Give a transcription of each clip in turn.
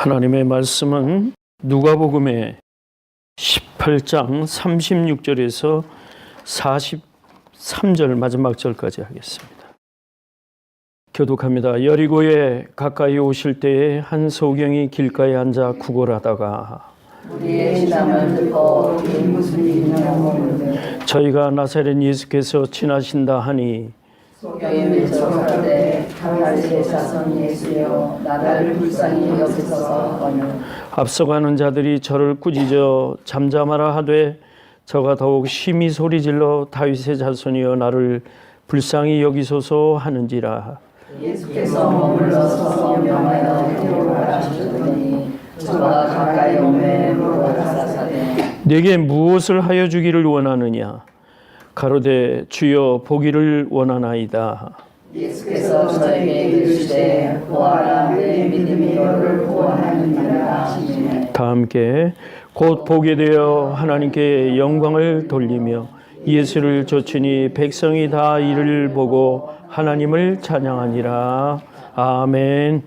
하나님의 말씀은 누가복음의 18장 36절에서 43절 마지막 절까지 하겠습니다. 교독합니다. 여리고에 가까이 오실 때에 한 소경이 길가에 앉아 구걸하다가 우리의 신앙을 듣고 이 무슨 일이냐고 물으되 저희가 나사렛 예수께서 지나신다 하니 소경이 맺혀가되 다윗의 자손 예수여 나를 불쌍히 여기소서 하며 앞서가는 자들이 저를 꾸짖어 잠잠하라 하되 저가 더욱 심히 소리질러 다윗의 자손이여 나를 불쌍히 여기소서 하는지라. 예수께서 머물러서 명하여 데려오라 하셨더니 저가 가까이 오매 물어가사대 내게 무엇을 하여 주기를 원하느냐. 가로되 주여 보기를 원하나이다. 예수께서 저에게 이르시되 보아라 내 믿음이 너를 구원하느니라 하시니 다 함께 곧 보게 되어 하나님께 영광을 돌리며 예수를 좇으니 백성이 다 이를 보고 하나님을 찬양하니라. 아멘.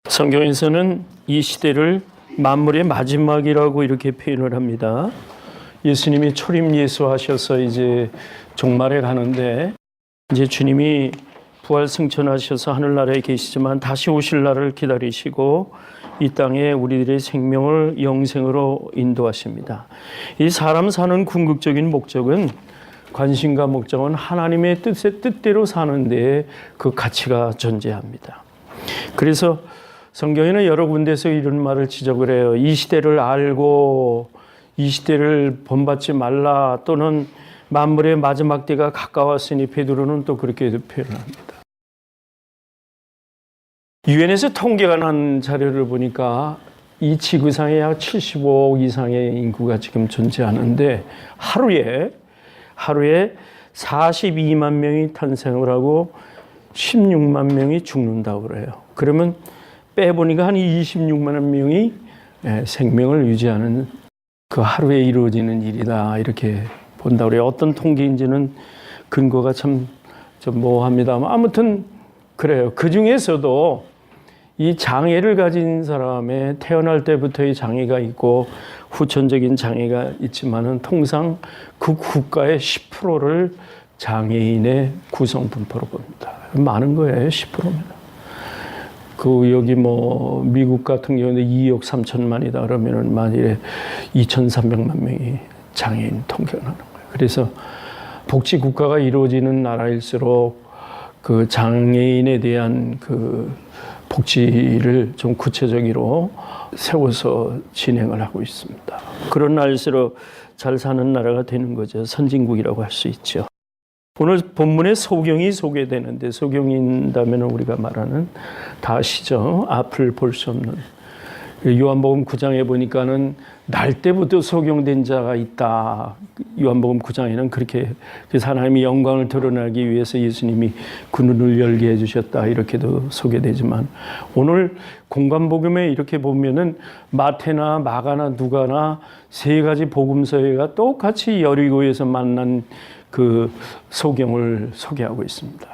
성경에서는 이 시대를 만물의 마지막이라고 이렇게 표현을 합니다. 예수님이 초림 예수하셔서 이제 종말에 가는데 이제 주님이 부활 승천하셔서 하늘나라에 계시지만 다시 오실 날을 기다리시고 이 땅에 우리들의 생명을 영생으로 인도하십니다. 이 사람 사는 궁극적인 목적은 관심과 목적은 하나님의 뜻대로 사는 데에 그 가치가 존재합니다. 그래서 성경에는 여러 군데서 이런 말을 지적을 해요. 이 시대를 알고 이 시대를 본받지 말라, 또는 만물의 마지막 때가 가까웠으니 베드로는 또 그렇게 표현합니다. 유엔에서 통계가 난 자료를 보니까 이 지구상에 약 75억 이상의 인구가 지금 존재하는데 하루에 42만 명이 탄생을 하고 16만 명이 죽는다고 그래요. 그러면 빼보니까 한 26만 명이 생명을 유지하는 그 하루에 이루어지는 일이다, 이렇게 본다고 그래요. 어떤 통계인지는 근거가 좀 모호합니다만 아무튼 그래요. 그 중에서도 이 장애를 가진 사람의 태어날 때부터의 장애가 있고 후천적인 장애가 있지만은 통상 그 국가의 10%를 장애인의 구성 분포로 봅니다. 많은 거예요, 10%면. 여기 미국 같은 경우는 2억 3천만이다 그러면은 만일에 2,300만 명이 장애인 통계가 나는 거예요. 그래서 복지 국가가 이루어지는 나라일수록 그 장애인에 대한 그 복지를 좀 구체적으로 세워서 진행을 하고 있습니다. 그런 나라일수록 잘 사는 나라가 되는 거죠. 선진국이라고 할 수 있죠. 오늘 본문에 소경이 소개되는데, 소경인다면 우리가 말하는 다 아시죠? 앞을 볼 수 없는. 요한복음 9장에 보니까는 날 때부터 소경된 자가 있다. 요한복음 9장에는 그렇게 하나님의 영광을 드러나기 위해서 예수님이 그 눈을 열게 해주셨다, 이렇게도 소개되지만, 오늘 공관복음에 이렇게 보면은 마태나 마가나 누가나 세 가지 복음서가 똑같이 여리고에서 만난 그 소경을 소개하고 있습니다.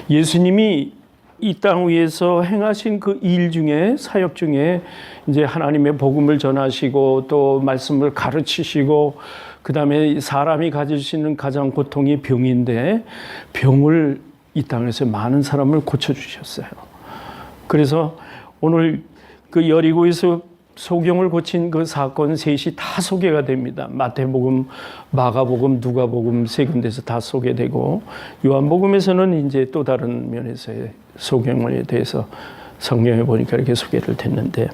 예수님이 이 땅 위에서 행하신 그 일 중에, 사역 중에 이제 하나님의 복음을 전하시고 또 말씀을 가르치시고, 그 다음에 사람이 가질 수 있는 가장 고통이 병인데 병을 이 땅에서 많은 사람을 고쳐주셨어요. 그래서 오늘 그 여리고에서 소경을 고친 그 사건 셋이 다 소개가 됩니다. 마태복음, 마가복음, 누가복음 세 군데서 다 소개되고, 요한복음에서는 이제 또 다른 면에서의 소경에 대해서 성경에 보니까 이렇게 소개를 됐는데,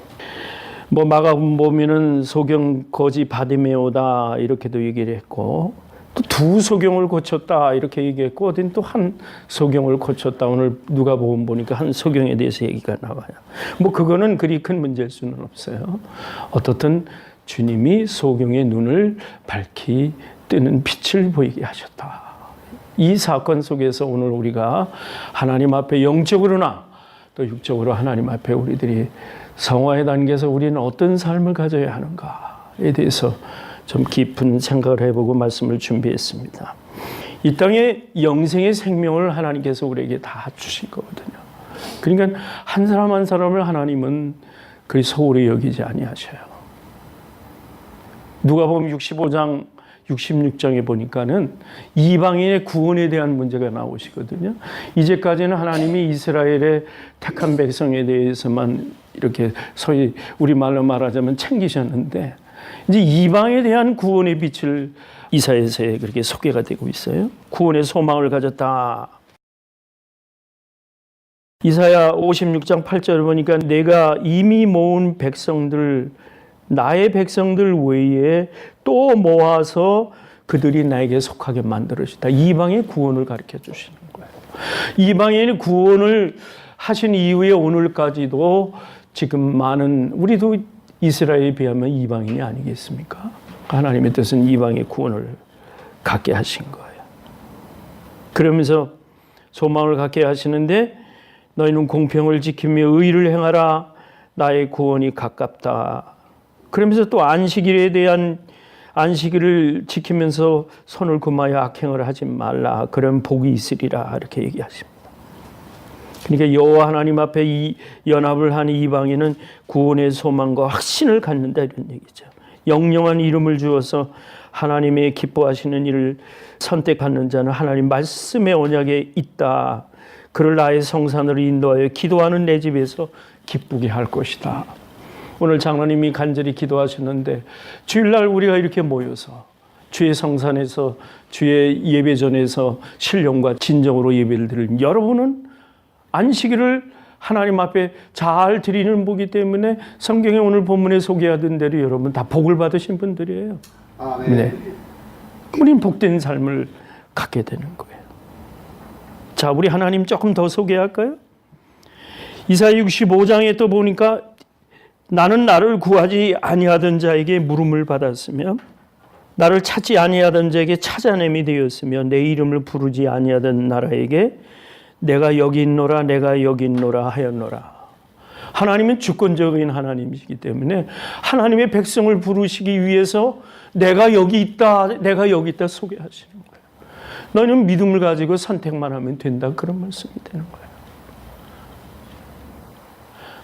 마가복음 보면은 소경 거지 바디메오다 이렇게도 얘기를 했고, 또 두 소경을 고쳤다 이렇게 얘기했고, 어딘 또 한 소경을 고쳤다. 오늘 누가복음 보니까 한 소경에 대해서 얘기가 나와요. 그거는 그리 큰 문제일 수는 없어요. 어떻든 주님이 소경의 눈을 밝히 뜨는 빛을 보이게 하셨다. 이 사건 속에서 오늘 우리가 하나님 앞에 영적으로나 또 육적으로 하나님 앞에 우리들이 성화의 단계에서 우리는 어떤 삶을 가져야 하는가에 대해서 좀 깊은 생각을 해보고 말씀을 준비했습니다. 이 땅에 영생의 생명을 하나님께서 우리에게 다 주신 거거든요. 그러니까 한 사람 한 사람을 하나님은 그리 소홀히 여기지 아니하셔요. 누가복음 65장 66장에 보니까는 이방인의 구원에 대한 문제가 나오시거든요. 이제까지는 하나님이 이스라엘의 택한 백성에 대해서만 이렇게 소위 우리말로 말하자면 챙기셨는데 이제 이방에 대한 구원의 빛을 이사야서에 그렇게 소개가 되고 있어요. 구원의 소망을 가졌다. 이사야 56장 8절을 보니까 내가 이미 모은 백성들 나의 백성들 외에 또 모아서 그들이 나에게 속하게 만들어주다. 이방의 구원을 가르쳐 주시는 거예요. 이방인의 구원을 하신 이후에 오늘까지도 지금 많은 우리도 이스라엘에 비하면 이방인이 아니겠습니까? 하나님의 뜻은 이방의 구원을 갖게 하신 거예요. 그러면서 소망을 갖게 하시는데 너희는 공평을 지키며 의를 행하라. 나의 구원이 가깝다. 그러면서 또 안식일에 대한 안식일을 지키면서 손을 금하여 악행을 하지 말라. 그럼 복이 있으리라. 이렇게 얘기하십니다. 그러니까 여호와 하나님 앞에 이 연합을 한 이방인은 구원의 소망과 확신을 갖는다 이런 얘기죠. 영영한 이름을 주어서 하나님의 기뻐하시는 일을 선택하는 자는 하나님 말씀의 언약에 있다. 그를 나의 성산으로 인도하여 기도하는 내 집에서 기쁘게 할 것이다. 오늘 장로님이 간절히 기도하셨는데 주일날 우리가 이렇게 모여서 주의 성산에서 주의 예배전에서 신령과 진정으로 예배를 드리는 여러분은 안식일을 하나님 앞에 잘 드리는 분이기 때문에 성경에 오늘 본문에 소개하던 대로 여러분 다 복을 받으신 분들이에요. 네. 우린 복된 삶을 갖게 되는 거예요. 자, 우리 하나님 조금 더 소개할까요? 이사야 65장에 또 보니까 나는 나를 구하지 아니하던 자에게 물음을 받았으며 나를 찾지 아니하던 자에게 찾아냄이 되었으며 내 이름을 부르지 아니하던 나라에게 내가 여기 있노라 내가 여기 있노라 하였노라. 하나님은 주권적인 하나님이시기 때문에 하나님의 백성을 부르시기 위해서 내가 여기 있다 소개하시는 거예요. 너희는 믿음을 가지고 선택만 하면 된다 그런 말씀이 되는 거예요.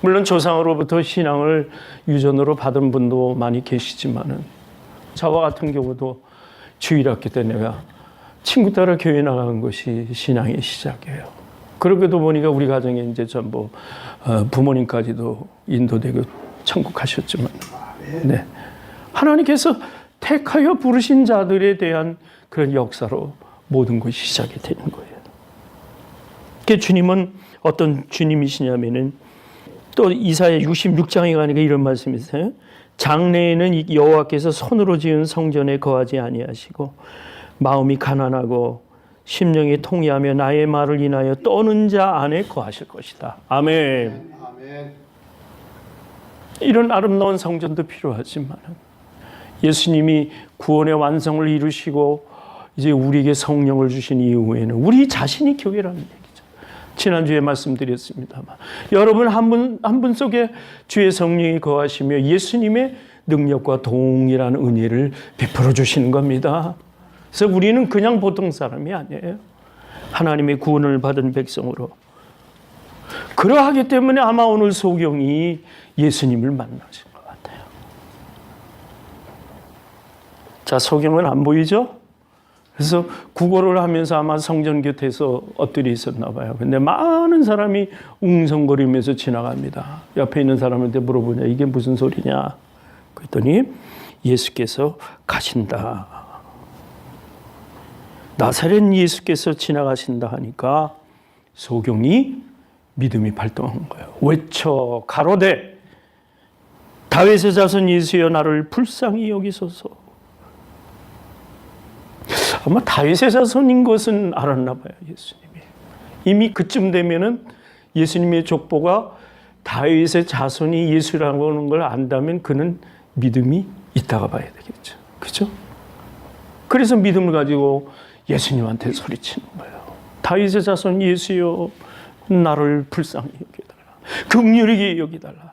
물론 조상으로부터 신앙을 유전으로 받은 분도 많이 계시지만은 저와 같은 경우도 주일학교 때 내가 친구 따라 교회 나가는 것이 신앙의 시작이에요. 그러게도 보니까 우리 가정에 이제 전부 부모님까지도 인도되고 천국 가셨지만, 네. 하나님께서 택하여 부르신 자들에 대한 그런 역사로 모든 것이 시작이 되는 거예요. 그 주님은 어떤 주님이시냐면은 또 이사야 66장에 가니까 이런 말씀이 있어요. 장래에는 여호와께서 손으로 지은 성전에 거하지 아니하시고 마음이 가난하고 심령이 통회하며 나의 말을 인하여 떠는 자 안에 거하실 것이다. 아멘. 아멘. 이런 아름다운 성전도 필요하지만 예수님이 구원의 완성을 이루시고 이제 우리에게 성령을 주신 이후에는 우리 자신이 교회라는 얘기죠. 지난주에 말씀드렸습니다만 여러분 한 분 속에 주의 성령이 거하시며 예수님의 능력과 동일한 은혜를 베풀어 주시는 겁니다. 그래서 우리는 그냥 보통 사람이 아니에요. 하나님의 구원을 받은 백성으로. 그러하기 때문에 아마 오늘 소경이 예수님을 만나신 것 같아요. 자, 소경은 안 보이죠? 그래서 구걸을 하면서 아마 성전 곁에서 엎드려 있었나 봐요. 근데 많은 사람이 웅성거리면서 지나갑니다. 옆에 있는 사람한테 물어보냐, 이게 무슨 소리냐? 그랬더니 예수께서 가신다. 나사렛 예수께서 지나가신다 하니까 소경이 믿음이 발동한 거예요. 외쳐 가로되 다윗의 자손 예수여 나를 불쌍히 여기소서. 아마 다윗의 자손인 것은 알았나 봐요, 예수님이. 이미 그쯤 되면은 예수님의 족보가 다윗의 자손이 예수라고 하는 걸 안다면 그는 믿음이 있다가 봐야 되겠죠. 그죠? 그래서 믿음을 가지고 예수님한테 소리치는 거예요. 다윗의 자손 예수여 나를 불쌍히 여기달라. 긍휼히 여기달라.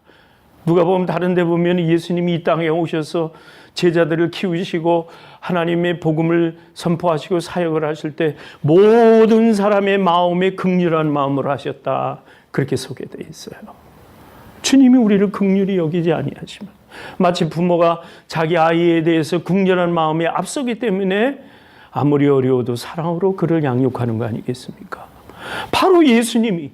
누가 보면 다른 데 보면 예수님이 이 땅에 오셔서 제자들을 키우시고 하나님의 복음을 선포하시고 사역을 하실 때 모든 사람의 마음에 긍휼한 마음으로 하셨다. 그렇게 소개되어 있어요. 주님이 우리를 긍휼히 여기지 아니하시면, 마치 부모가 자기 아이에 대해서 긍휼한 마음에 앞서기 때문에 아무리 어려워도 사랑으로 그를 양육하는 거 아니겠습니까? 바로 예수님이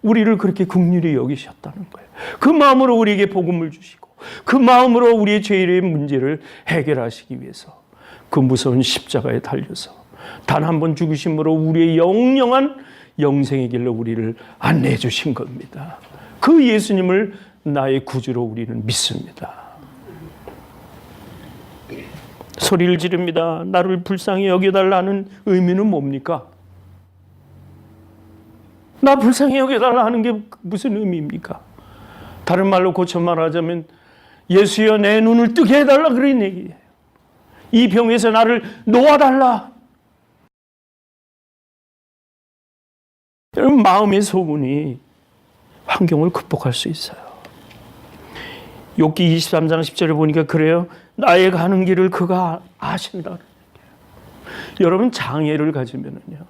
우리를 그렇게 긍휼히 여기셨다는 거예요. 그 마음으로 우리에게 복음을 주시고 그 마음으로 우리의 죄의 문제를 해결하시기 위해서 그 무서운 십자가에 달려서 단 한 번 죽으심으로 우리의 영영한 영생의 길로 우리를 안내해 주신 겁니다. 그 예수님을 나의 구주로 우리는 믿습니다. 소리를 지릅니다. 나를 불쌍히 여겨달라는 의미는 뭡니까? 나 불쌍히 여겨달라 하는 게 무슨 의미입니까? 다른 말로 고쳐 말하자면 예수여 내 눈을 뜨게 해달라 그런 얘기예요. 이 병에서 나를 놓아달라. 여러분, 마음의 소문이 환경을 극복할 수 있어요. 욥기 23장 10절에 보니까 그래요. 나의 가는 길을 그가 아신다. 여러분, 장애를 가지면은요,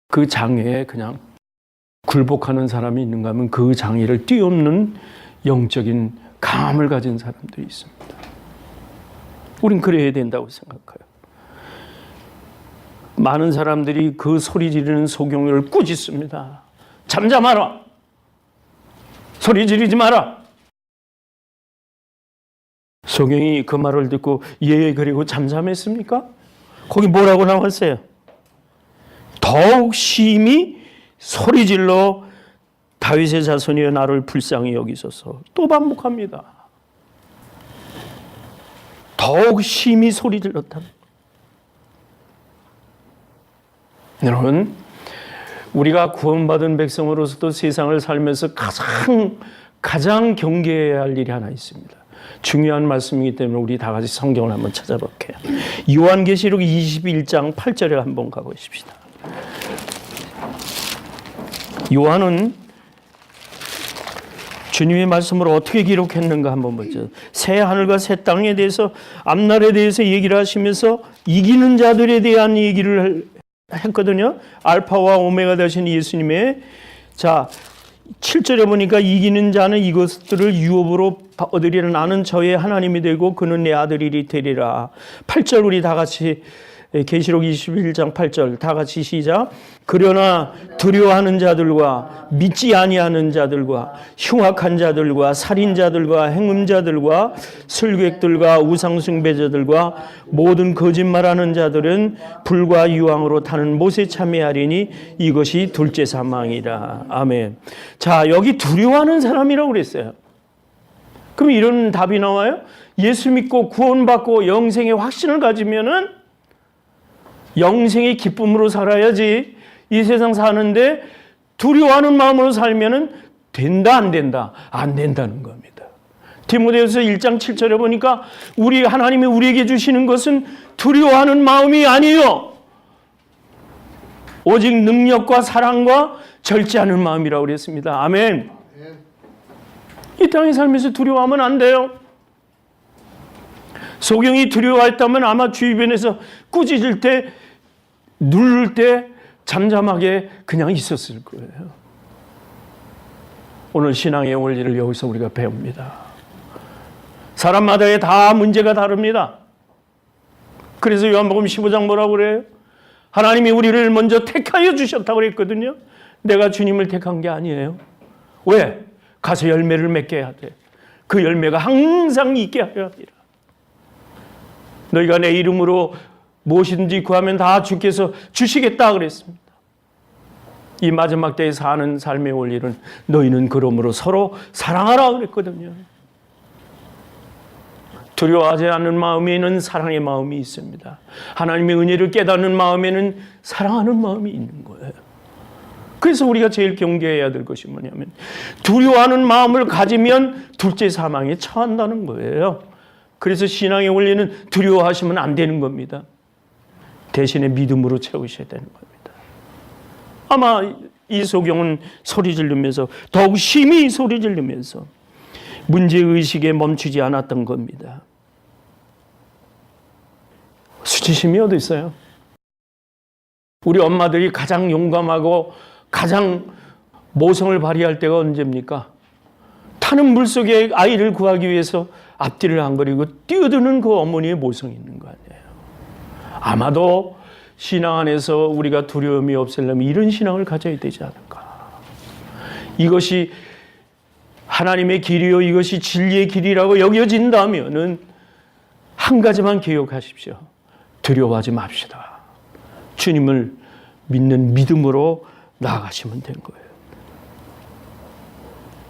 그 장애에 그냥 굴복하는 사람이 있는가 하면 그 장애를 뛰어넘는 영적인 강함을 가진 사람들이 있습니다. 우린 그래야 된다고 생각해요. 많은 사람들이 그 소리 지르는 소경을 꾸짖습니다. 잠잠하라. 소리 지르지 마라. 소경이 그 말을 듣고 예 그리고 잠잠했습니까? 거기 뭐라고 나왔어요? 더욱 심히 소리질러 다윗의 자손이여 나를 불쌍히 여기소서. 또 반복합니다. 더욱 심히 소리질렀다. 여러분, 우리가 구원받은 백성으로서도 세상을 살면서 가장 경계해야 할 일이 하나 있습니다. 중요한 말씀이기 때문에 우리 다 같이 성경을 한번 찾아볼게요. 요한계시록 21장 8절에 한번 가보십시다. 요한은 주님의 말씀을 어떻게 기록했는가 한번 보죠. 새 하늘과 새 땅에 대해서, 앞날에 대해서 얘기를 하시면서 이기는 자들에 대한 얘기를 했거든요. 알파와 오메가 되신 예수님의, 자 7절에 보니까 이기는 자는 이것들을 유업으로 얻으리라. 나는 저의 하나님이 되고 그는 내 아들이 되리라. 8절 우리 다 같이 계시록 21장 8절 다 같이 시작. 그러나 두려워하는 자들과 믿지 아니하는 자들과 흉악한 자들과 살인자들과 행음자들과 술객들과 우상숭배자들과 모든 거짓말하는 자들은 불과 유황으로 타는 못에 참여하리니 이것이 둘째 사망이라. 아멘. 자, 여기 두려워하는 사람이라고 그랬어요. 그럼 이런 답이 나와요? 예수 믿고 구원받고 영생의 확신을 가지면은 영생의 기쁨으로 살아야지. 이 세상 사는데 두려워하는 마음으로 살면은 된다 안 된다? 안 된다는 겁니다. 디모데후서 1장 7절에 보니까 우리 하나님이 우리에게 주시는 것은 두려워하는 마음이 아니에요. 오직 능력과 사랑과 절제하는 마음이라고 그랬습니다. 아멘. 이 땅에 살면서 두려워하면 안 돼요. 소경이 두려워했다면 아마 주변에서 꾸짖을 때, 누를 때 잠잠하게 그냥 있었을 거예요. 오늘 신앙의 원리를 여기서 우리가 배웁니다. 사람마다의 다 문제가 다릅니다. 그래서 요한복음 15장 뭐라고 그래요? 하나님이 우리를 먼저 택하여 주셨다고 그랬거든요. 내가 주님을 택한 게 아니에요. 왜? 가서 열매를 맺게 해야 돼. 그 열매가 항상 있게 하여야 합니다. 너희가 내 이름으로 무엇이든지 구하면 다 주께서 주시겠다 그랬습니다. 이 마지막 때에 사는 삶의 원리는 너희는 그러므로 서로 사랑하라 그랬거든요. 두려워하지 않는 마음에는 사랑의 마음이 있습니다. 하나님의 은혜를 깨닫는 마음에는 사랑하는 마음이 있는 거예요. 그래서 우리가 제일 경계해야 될 것이 뭐냐면 두려워하는 마음을 가지면 둘째 사망에 처한다는 거예요. 그래서 신앙의 원리는 두려워하시면 안 되는 겁니다. 대신에 믿음으로 채우셔야 되는 겁니다. 아마 이 소경은 소리 지르면서, 더욱 심히 소리 지르면서 문제의식에 멈추지 않았던 겁니다. 수치심이 어디 있어요? 우리 엄마들이 가장 용감하고 가장 모성을 발휘할 때가 언제입니까? 타는 물속에 아이를 구하기 위해서 앞뒤를 안 거리고 뛰어드는 그 어머니의 모성이 있는 거 아니에요. 아마도 신앙 안에서 우리가 두려움이 없애려면 이런 신앙을 가져야 되지 않을까. 이것이 하나님의 길이요, 이것이 진리의 길이라고 여겨진다면은 한 가지만 기억하십시오. 두려워하지 맙시다. 주님을 믿는 믿음으로 나아가시면 된 거예요.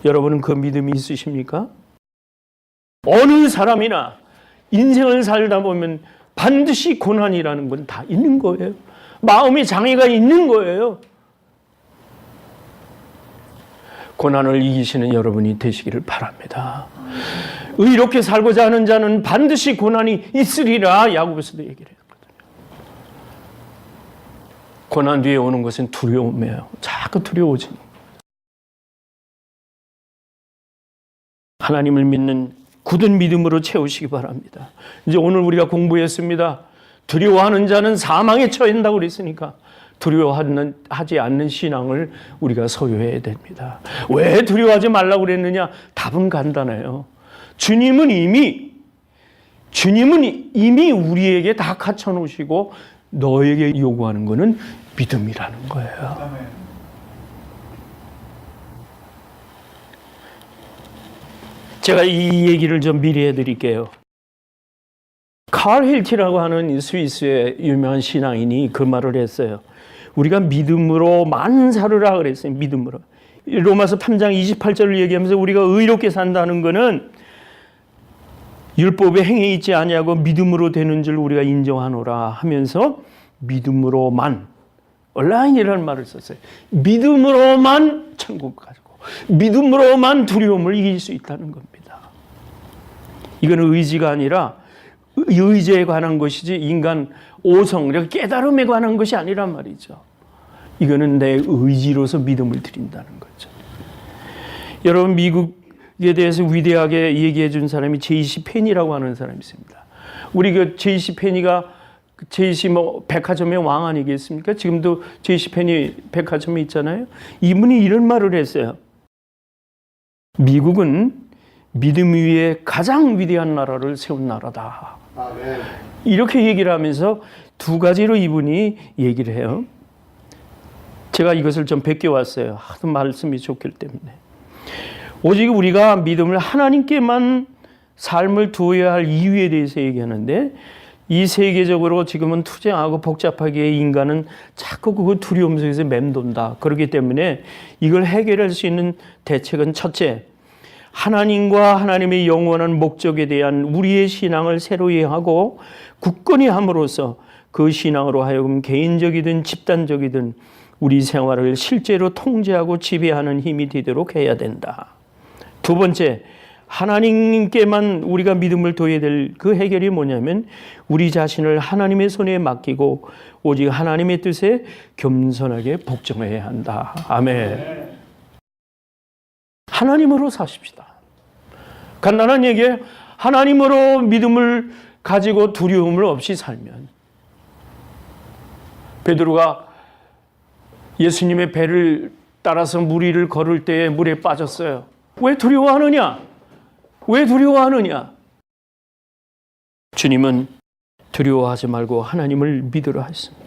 여러분은 그 믿음이 있으십니까? 어느 사람이나 인생을 살다 보면 반드시 고난이라는 건 다 있는 거예요. 마음의 장애가 있는 거예요. 고난을 이기시는 여러분이 되시기를 바랍니다. 의롭게 살고자 하는 자는 반드시 고난이 있으리라 야고보서도 얘기를 했거든요. 고난 뒤에 오는 것은 두려움이에요. 자꾸 두려워지는 거예요. 하나님을 믿는 굳은 믿음으로 채우시기 바랍니다. 이제 오늘 우리가 공부했습니다. 두려워하는 자는 사망에 처한다고 그랬으니까 두려워하지 않는 신앙을 우리가 소유해야 됩니다. 왜 두려워하지 말라고 그랬느냐? 답은 간단해요. 주님은 이미 우리에게 다 갖춰 놓으시고 너에게 요구하는 것은 믿음이라는 거예요. 제가 이 얘기를 좀 미리 해드릴게요. 칼 힐티라고 하는 스위스의 유명한 신앙인이 그 말을 했어요. 우리가 믿음으로만 살으라 그랬어요. 믿음으로. 로마서 3장 28절을 얘기하면서 우리가 의롭게 산다는 것은 율법에 행해 있지 아니하고 믿음으로 되는 줄 우리가 인정하노라 하면서 믿음으로만, 온라인이라는 말을 썼어요. 믿음으로만 천국 가지고 믿음으로만 두려움을 이길 수 있다는 겁니다. 이건 의지가 아니라 의지에 관한 것이지 인간 오성, 깨달음에 관한 것이 아니란 말이죠. 이거는 내 의지로서 믿음을 드린다는 거죠. 여러분, 미국에 대해서 위대하게 얘기해 준 사람이 J.C. 펜이라고 하는 사람이 있습니다. 우리 그 J.C. 펜이가 J.C. 백화점의 왕 아니겠습니까? 지금도 J.C. 펜이 백화점에 있잖아요. 이분이 이런 말을 했어요. 미국은 믿음 위에 가장 위대한 나라를 세운 나라다. 이렇게 얘기를 하면서 두 가지로 이분이 얘기를 해요. 제가 이것을 좀 베껴왔어요. 하도 말씀이 좋기 때문에. 오직 우리가 믿음을 하나님께만 삶을 두어야 할 이유에 대해서 얘기하는데, 이 세계적으로 지금은 투쟁하고 복잡하게 인간은 자꾸 그 두려움 속에서 맴돈다. 그렇기 때문에 이걸 해결할 수 있는 대책은 첫째, 하나님과 하나님의 영원한 목적에 대한 우리의 신앙을 새로 이해하고 굳건히 함으로써 그 신앙으로 하여금 개인적이든 집단적이든 우리 생활을 실제로 통제하고 지배하는 힘이 되도록 해야 된다. 두 번째, 하나님께만 우리가 믿음을 둬야 될 그 해결이 뭐냐면 우리 자신을 하나님의 손에 맡기고 오직 하나님의 뜻에 겸손하게 복종해야 한다. 아멘. 하나님으로 사십시다. 간단한 얘기예요. 하나님으로 믿음을 가지고 두려움을 없이 살면. 베드로가 예수님의 배를 따라서 물 위를 걸을 때에 물에 빠졌어요. 왜 두려워하느냐? 왜 두려워하느냐? 주님은 두려워하지 말고 하나님을 믿으라 했습니다.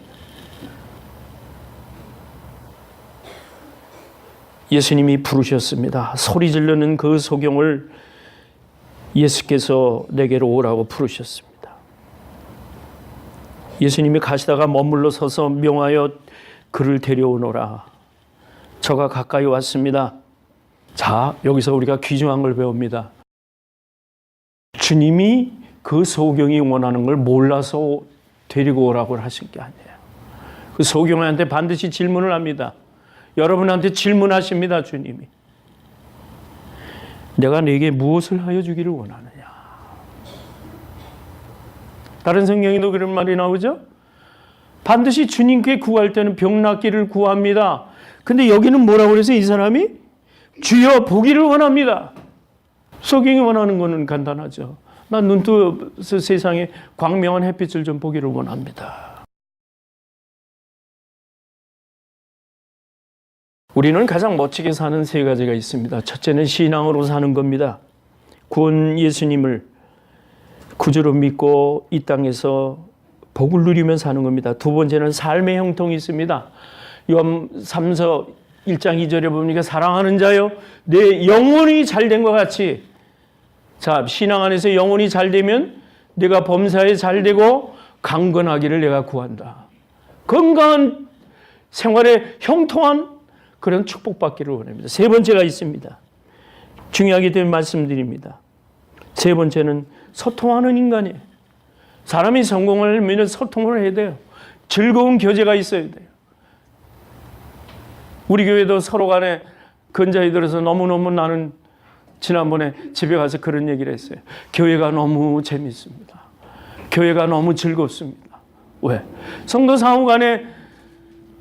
예수님이 부르셨습니다. 소리 지르는 그 소경을 예수께서 내게로 오라고 부르셨습니다. 예수님이 가시다가 머물러 서서 명하여 그를 데려오노라. 저가 가까이 왔습니다. 자, 여기서 우리가 귀중한 걸 배웁니다. 주님이 그 소경이 원하는 걸 몰라서 데리고 오라고 하신 게 아니에요. 그 소경한테 반드시 질문을 합니다. 여러분한테 질문하십니다, 주님이. 내가 네게 무엇을 하여 주기를 원하느냐. 다른 성경에도 그런 말이 나오죠? 반드시 주님께 구할 때는 병 낫기를 구합니다. 근데 여기는 뭐라고 그래서 이 사람이? 주여 보기를 원합니다. 소경이 원하는 거는 간단하죠. 난 눈 뜨서 세상에 광명한 햇빛을 좀 보기를 원합니다. 우리는 가장 멋지게 사는 세 가지가 있습니다. 첫째는 신앙으로 사는 겁니다. 구원 예수님을 구주로 믿고 이 땅에서 복을 누리며 사는 겁니다. 두 번째는 삶의 형통이 있습니다. 요한 3서 1장 2절에 보니까 사랑하는 자여 내 영혼이 잘된 것 같이, 자, 신앙 안에서 영혼이 잘되면 내가 범사에 잘되고 강건하기를 내가 구한다. 건강한 생활에 형통한 그런 축복받기를 원합니다. 세 번째가 있습니다. 중요하기 때문에 말씀드립니다. 세 번째는 소통하는 인간이에요. 사람이 성공을 하려면 소통을 해야 돼요. 즐거운 교제가 있어야 돼요. 우리 교회도 서로 간에 근자에 들어서 너무너무 나는 지난번에 집에 가서 그런 얘기를 했어요. 교회가 너무 재밌습니다. 교회가 너무 즐겁습니다. 왜? 성도 상호 간에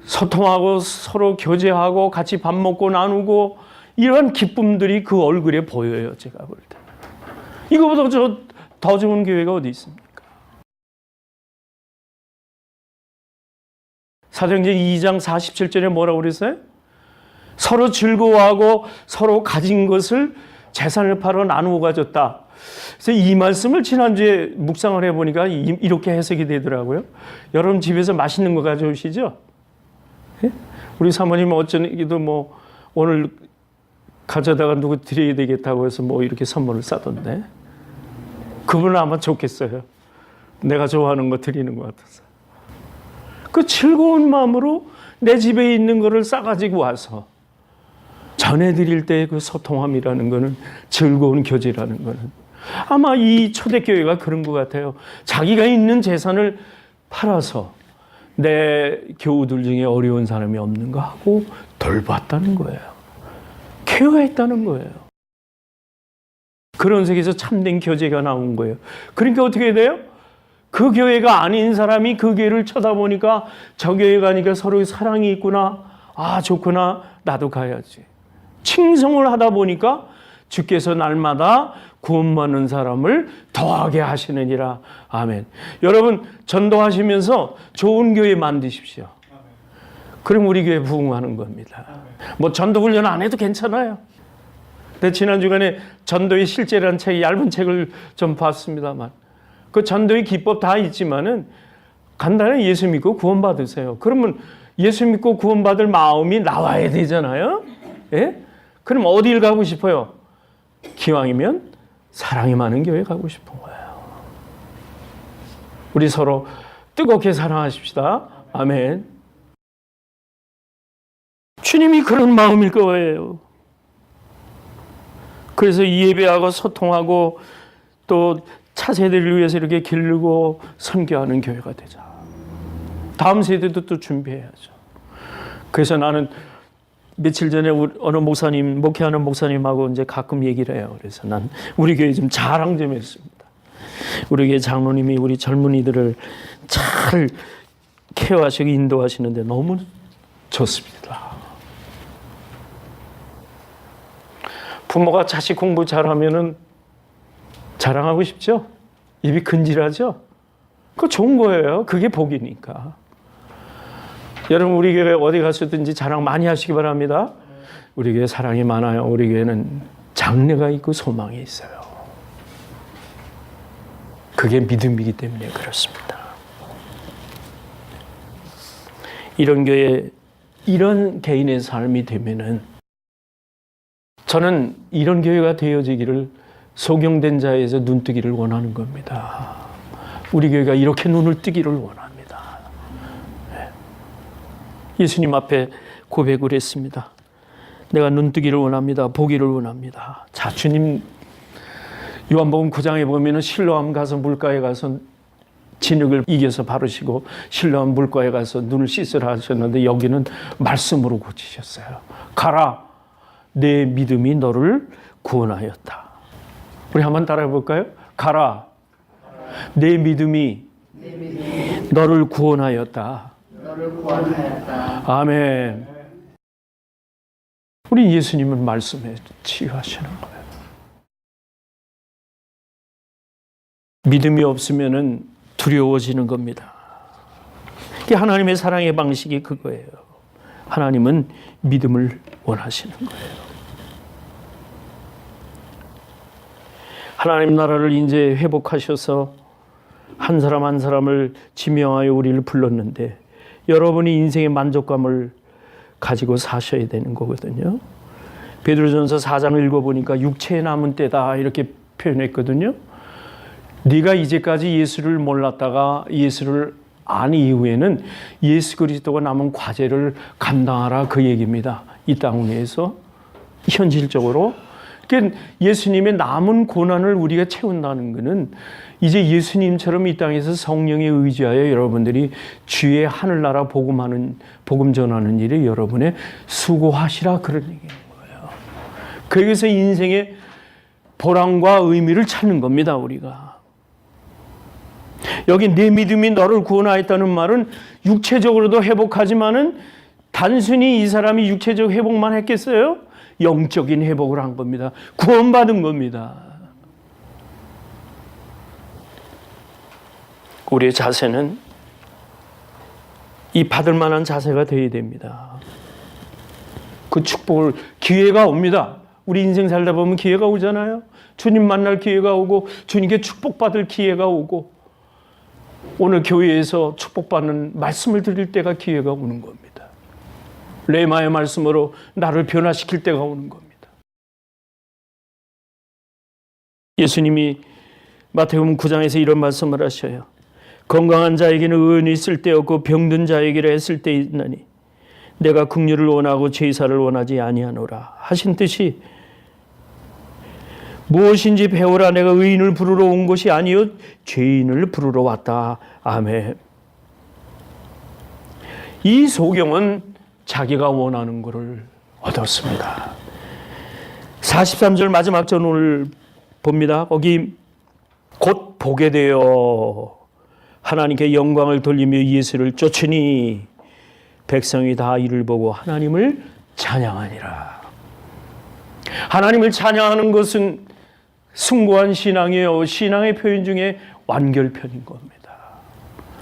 소통하고 서로 교제하고 같이 밥 먹고 나누고 이런 기쁨들이 그 얼굴에 보여요. 제가 볼 때. 이거보다 더 좋은 교회가 어디 있습니까? 사도행전 2장 47절에 뭐라고 그랬어요? 서로 즐거워하고 서로 가진 것을 재산을 팔아 나누어 가졌다. 그래서 이 말씀을 지난주에 묵상을 해보니까 이렇게 해석이 되더라고요. 여러분 집에서 맛있는 거 가져오시죠? 예? 우리 사모님은 어쩌기도 뭐 오늘 가져다가 누구 드려야 되겠다고 해서 뭐 이렇게 선물을 싸던데. 그분은 아마 좋겠어요. 내가 좋아하는 거 드리는 것 같아서. 그 즐거운 마음으로 내 집에 있는 거를 싸가지고 와서 전해드릴 때 그 소통함이라는 거는, 즐거운 교제라는 거는 아마 이 초대교회가 그런 것 같아요. 자기가 있는 재산을 팔아서 내 교우들 중에 어려운 사람이 없는가 하고 돌봤다는 거예요. 케어했다는 거예요. 그런 속에서 참된 교제가 나온 거예요. 그러니까 어떻게 돼요? 그 교회가 아닌 사람이 그 교회를 쳐다보니까 저 교회 가니까 서로 사랑이 있구나. 아, 좋구나. 나도 가야지. 칭송을 하다 보니까 주께서 날마다 구원받는 사람을 더하게 하시느니라. 아멘. 여러분 전도하시면서 좋은 교회 만드십시오. 그럼 우리 교회 부흥하는 겁니다. 뭐 전도 훈련 안 해도 괜찮아요. 근데 지난 주간에 전도의 실제라는 책, 얇은 책을 좀 봤습니다만, 그 전도의 기법 다 있지만은 간단히 예수 믿고 구원받으세요. 그러면 예수 믿고 구원받을 마음이 나와야 되잖아요. 예? 그럼 어디를 가고 싶어요? 기왕이면 사랑이 많은 교회 가고 싶은 거예요. 우리 서로 뜨겁게 사랑하십시다. 아멘. 주님이 그런 마음일 거예요. 그래서 예배하고 소통하고 또 차세대를 위해서 이렇게 기르고 선교하는 교회가 되자. 다음 세대도 또 준비해야죠. 그래서 나는 며칠 전에 어느 목사님, 목회하는 목사님하고 이제 가끔 얘기를 해요. 그래서 난 우리 교회 좀 자랑 좀 했습니다. 우리 교회 장로님이 우리 젊은이들을 잘 케어하시고 인도하시는데 너무 좋습니다. 부모가 자식 공부 잘하면은 자랑하고 싶죠? 입이 근질하죠? 그거 좋은 거예요. 그게 복이니까. 여러분 우리 교회 어디 가서든지 자랑 많이 하시기 바랍니다. 우리 교회 사랑이 많아요. 우리 교회는 장래가 있고 소망이 있어요. 그게 믿음이기 때문에 그렇습니다. 이런 교회, 이런 개인의 삶이 되면은 저는 이런 교회가 되어지기를 소경된 자에서 눈뜨기를 원하는 겁니다. 우리 교회가 이렇게 눈을 뜨기를 원합니다. 예수님 앞에 고백을 했습니다. 내가 눈뜨기를 원합니다. 보기를 원합니다. 자, 주님 요한복음 9장에 보면은 실로암 가서 물가에 가서 진흙을 이겨서 바르시고 실로암 물가에 가서 눈을 씻으라 하셨는데 여기는 말씀으로 고치셨어요. 가라. 내 믿음이 너를 구원하였다. 우리 한번 따라해 볼까요? 가라. 내 믿음이 너를 구원하였다. 아멘. 우리 예수님은 말씀에 치유하시는 거예요. 믿음이 없으면은 두려워지는 겁니다. 이게 하나님의 사랑의 방식이 그거예요. 하나님은 믿음을 원하시는 거예요. 하나님 나라를 이제 회복하셔서 한 사람 한 사람을 지명하여 우리를 불렀는데 여러분이 인생의 만족감을 가지고 사셔야 되는 거거든요. 베드로전서 4장 읽어보니까 육체의 남은 때다 이렇게 표현했거든요. 네가 이제까지 예수를 몰랐다가 예수를 안 이후에는 예수 그리스도가 남은 과제를 감당하라 그 얘기입니다. 이 땅 위에서 현실적으로. 그러니까 예수님의 남은 고난을 우리가 채운다는 것은 이제 예수님처럼 이 땅에서 성령에 의지하여 여러분들이 주의 하늘나라 복음 전하는 일에 여러분의 수고하시라 그런 얘기인 거예요. 거기서 인생의 보람과 의미를 찾는 겁니다. 우리가. 여기 내 믿음이 너를 구원하였다는 말은 육체적으로도 회복하지만은 단순히 이 사람이 육체적 회복만 했겠어요? 영적인 회복을 한 겁니다. 구원받은 겁니다. 우리의 자세는 이 받을 만한 자세가 되어야 됩니다. 그 축복을 기회가 옵니다. 우리 인생 살다 보면 기회가 오잖아요. 주님 만날 기회가 오고 주님께 축복받을 기회가 오고 오늘 교회에서 축복받는 말씀을 드릴 때가 기회가 오는 겁니다. 레마의 말씀으로 나를 변화시킬 때가 오는 겁니다. 예수님이 마태복음 9장에서 이런 말씀을 하셔요. 건강한 자에게는 의원이 있을 때 없고 병든 자에게는 했을 때 있나니 내가 긍휼을 원하고 제사를 원하지 아니하노라 하신 뜻이 무엇인지 배우라. 내가 의인을 부르러 온 것이 아니요 죄인을 부르러 왔다. 아멘. 이 소경은 자기가 원하는 것을 얻었습니다. 43절 마지막 전을 봅니다. 거기 곧 보게 되어 하나님께 영광을 돌리며 예수를 쫓으니 백성이 다 이를 보고 하나님을 찬양하니라. 하나님을 찬양하는 것은 숭고한 신앙이에요. 신앙의 표현 중에 완결편인 겁니다.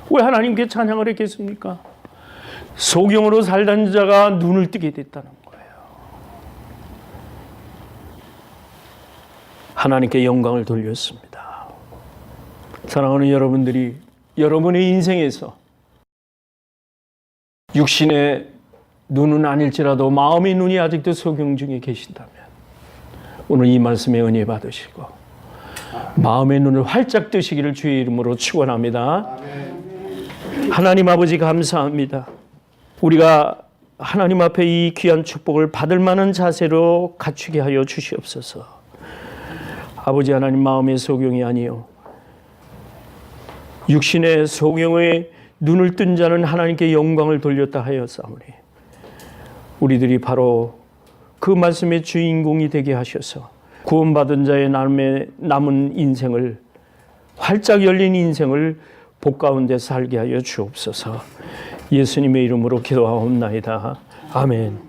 왜 하나님께 찬양을 했겠습니까? 소경으로 살던 자가 눈을 뜨게 됐다는 거예요. 하나님께 영광을 돌렸습니다. 사랑하는 여러분들이 여러분의 인생에서 육신의 눈은 아닐지라도 마음의 눈이 아직도 소경 중에 계신다면 오늘 이 말씀에 은혜 받으시고 마음의 눈을 활짝 뜨시기를 주의 이름으로 축원합니다. 하나님 아버지 감사합니다. 우리가 하나님 앞에 이 귀한 축복을 받을 만한 자세로 갖추게 하여 주시옵소서. 아버지 하나님 마음의 소경이 아니요 육신의 소경의 눈을 뜬 자는 하나님께 영광을 돌렸다 하였사오니 우리들이 바로 그 말씀의 주인공이 되게 하셔서 구원받은 자의 남은 인생을 활짝 열린 인생을 복 가운데 살게 하여 주옵소서. 예수님의 이름으로 기도하옵나이다. 아멘.